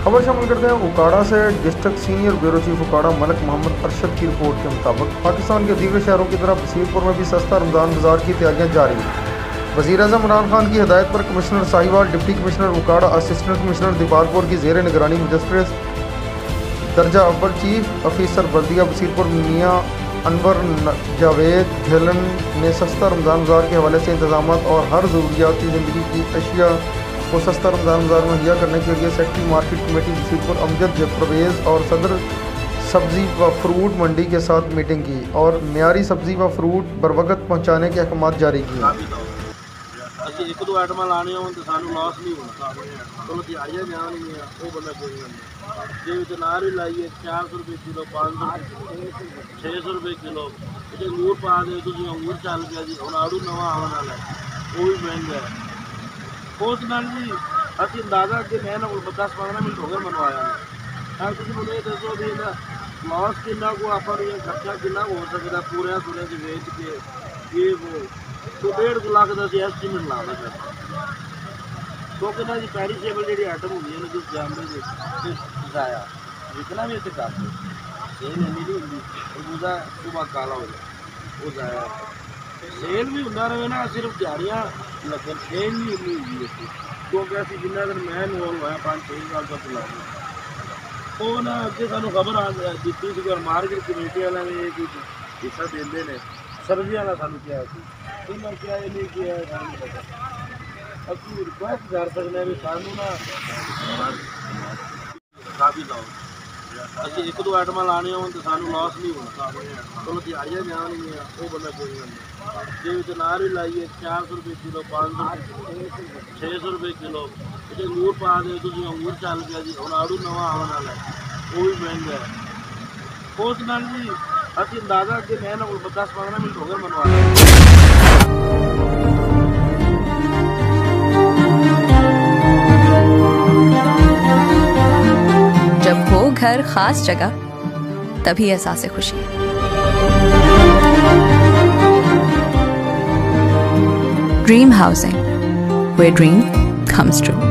खबर शामिल करते हैं उकाड़ा से। District senior bureau chief Okara Malik Mohammad Arshad की रिपोर्ट के मुताबिक पाकिस्तान के दीगर शहरों की तरह बसीरपुर में भी सस्ता रमज़ान बाजार की तैयारियां जारी हैं। वज़ीर-ए-आज़म इमरान खान की हिदायत पर commissioner Sahiwal, deputy commissioner Okara, assistant commissioner Dipalpur की ज़ेर निगरानी मजिस्ट्रेट दर्जा अव्वल चीफ ऑफिसर बल्दिया बसीरपुर मियाँ अनवर जावेद झेलन ने सस्ता रमज़ान बाजार के हवाले से इंतजाम और हर ज़रूरियाती ज़िंदगी की अशिया को सस्ता रमज़ान बाजार मुहैया करने के लिए secretary market committee Basirpur Amjad Parvez और सदर सब्ज़ी व फ्रूट मंडी के साथ मीटिंग की और मियारी सब्ज़ी व फ्रूट बरवकत पहुँचाने के अहकाम जारी किए। ਅਸੀਂ ਇੱਕ ਦੋ ਆਈਟਮਾਂ ਲਾਣੀਆਂ ਹੋਣ ਤਾਂ ਸਾਨੂੰ ਲਾਸ ਨਹੀਂ ਹੋਣਾ। ਚਲੋ ਦਿਹਾੜੀਆਂ ਜਾਣਗੀਆਂ ਉਹ ਬੰਦਾ ਕੋਈ ਨਹੀਂ। ਜੇ ਵਿੱਚ ਨਾਰ ਵੀ ਲਾਈਏ 400 ਰੁਪਏ ਕਿਲੋ, 500 600 ਰੁਪਏ ਕਿਲੋ। ਜੇ ਅੰਗੂਰ ਪਾ ਦਿਓ ਤੁਸੀਂ, ਅੰਗੂਰ ਚੱਲ ਪਿਆ ਜੀ। ਹੁਣ ਆੜੂ ਨਵਾਂ ਆਉਣ ਵਾਲਾ ਉਹ ਵੀ ਮਹਿੰਗਾ ਹੈ। ਉਸ ਨਾਲ ਜੀ ਅਸੀਂ ਅੰਦਾਜ਼ਾ ਕਿ ਮੈਂ ਨਾ ਕੋਈ 10-15 ਮਿੰਟ ਹੋ ਗਏ ਮੈਨੂੰ ਆਇਆ ਨਹੀਂ। ਤਾਂ ਤੁਸੀਂ ਮੈਨੂੰ ਇਹ ਦੱਸੋ ਵੀ ਇਹਦਾ ਲਾਸ ਕਿੰਨਾ ਕੁ ਆਪਾਂ ਨੂੰ, ਖਰਚਾ ਕਿੰਨਾ ਹੋ ਸਕਦਾ ਪੂਰੇ ਸੁਨੇ 'ਚ ਵੇਚ ਕੇ ਇਹ ਉਹ तो 1.5 लाख का ਅਸੀਂ ਐਸਟੀਮੇਟ ਲਾਉਂਦੇ ਹਾਂ। ਕਿਉਂਕਿ ਨਾ ਜੀ ਪੈਰੀਸ਼ੇਬਲ ਜਿਹੜੀ ਆਈਟਮ ਹੁੰਦੀ ਹੈ ਨਾ ਜਿਸ ਜਾਮੇ ਦੇ ਜ਼ਾਇਆ ਵਿਕਣਾ ਵੀ ਇੱਥੇ ਕਰਦੇ ਸੇਲ ਇੰਨੀ ਨਹੀਂ ਹੁੰਦੀ। ਉਹਦਾ ਸੁਬਾ ਕਾਲਾ ਹੋ ਜਾਂਦਾ ਉਹ ਜ਼ਾਇਆ ਸੇਲ ਵੀ ਹੁੰਦਾ ਰਹੇ ਨਾ, ਸਿਰਫ ਦਿਹਾੜੀਆਂ ਲੱਗਣ ਸੇਲ ਨਹੀਂ ਹੁੰਦੀ ਇੱਥੇ। ਕਿਉਂਕਿ ਅਸੀਂ ਜਿੰਨਾ ਦਿਨ ਮੈਂ ਇਨਵੋਲਵ ਹੋਇਆ 5-6 ਸਾਲ ਤੋਂ ਲਾਉਂਦੇ ਉਹ ਨਾ ਅੱਗੇ ਸਾਨੂੰ ਖਬਰ ਆ ਦਿੱਤੀ ਸੀ ਕਿ ਮਾਰਕੀਟ ਕਮੇਟੀ ਵਾਲਿਆਂ ਨੇ ਇਹ ਹਿੱਸਾ ਦਿੰਦੇ ਨੇ। ਸਬਜ਼ੀਆਂ ਦਾ ਸਾਨੂੰ ਕਿਹਾ ਸੀ ਇਹਨਾਂ ਕਿਹਾ ਇਹ ਨਹੀਂ ਕਿਹਾ ਸਾਨੂੰ ਪਤਾ। ਅਸੀਂ ਰਿਕੁਐਸਟ ਕਰ ਸਕਦੇ ਹਾਂ ਵੀ ਸਾਨੂੰ ਨਾ ਕਾਬੀ ਲਾਓ। ਅਸੀਂ ਇੱਕ ਦੋ ਆਈਟਮਾਂ ਲਾਣੀਆਂ ਹੋਣ ਤਾਂ ਸਾਨੂੰ ਲਾਸ ਨਹੀਂ ਹੋਣਾ। ਚਲੋ ਦਿਹਾੜੀਆਂ ਜਾਣਗੀਆਂ ਉਹ ਬੰਦਾ ਕੋਈ ਨਹੀਂ। ਜੇ ਵਿੱਚ ਨਾਰ ਵੀ ਲਾਈਏ 400 ਰੁਪਏ ਕਿਲੋ, 500 600 ਰੁਪਏ ਕਿਲੋ। ਜੇ ਅੰਗੂਰ ਪਾ ਦਿਓ ਤੁਸੀਂ, ਅੰਗੂਰ ਚੱਲ ਪਿਆ ਜੀ। ਹੁਣ ਆੜੂ ਨਵਾਂ ਆਉਣ ਵਾਲਾ ਉਹ ਵੀ ਮਹਿੰਗਾ ਹੈ। ਉਸ ਨਾਲ ਜੀ ਅਸੀਂ ਅੰਦਾਜ਼ਾ ਕਿ ਮੈਂ ਨਾ ਕੋਈ 10-15 ਮਿੰਟ ਹੋ ਗਏ ਮੈਨੂੰ ਆਇਆ। जब हो घर खास जगह तभी एहसास खुशी। Dream housing, where dream comes true।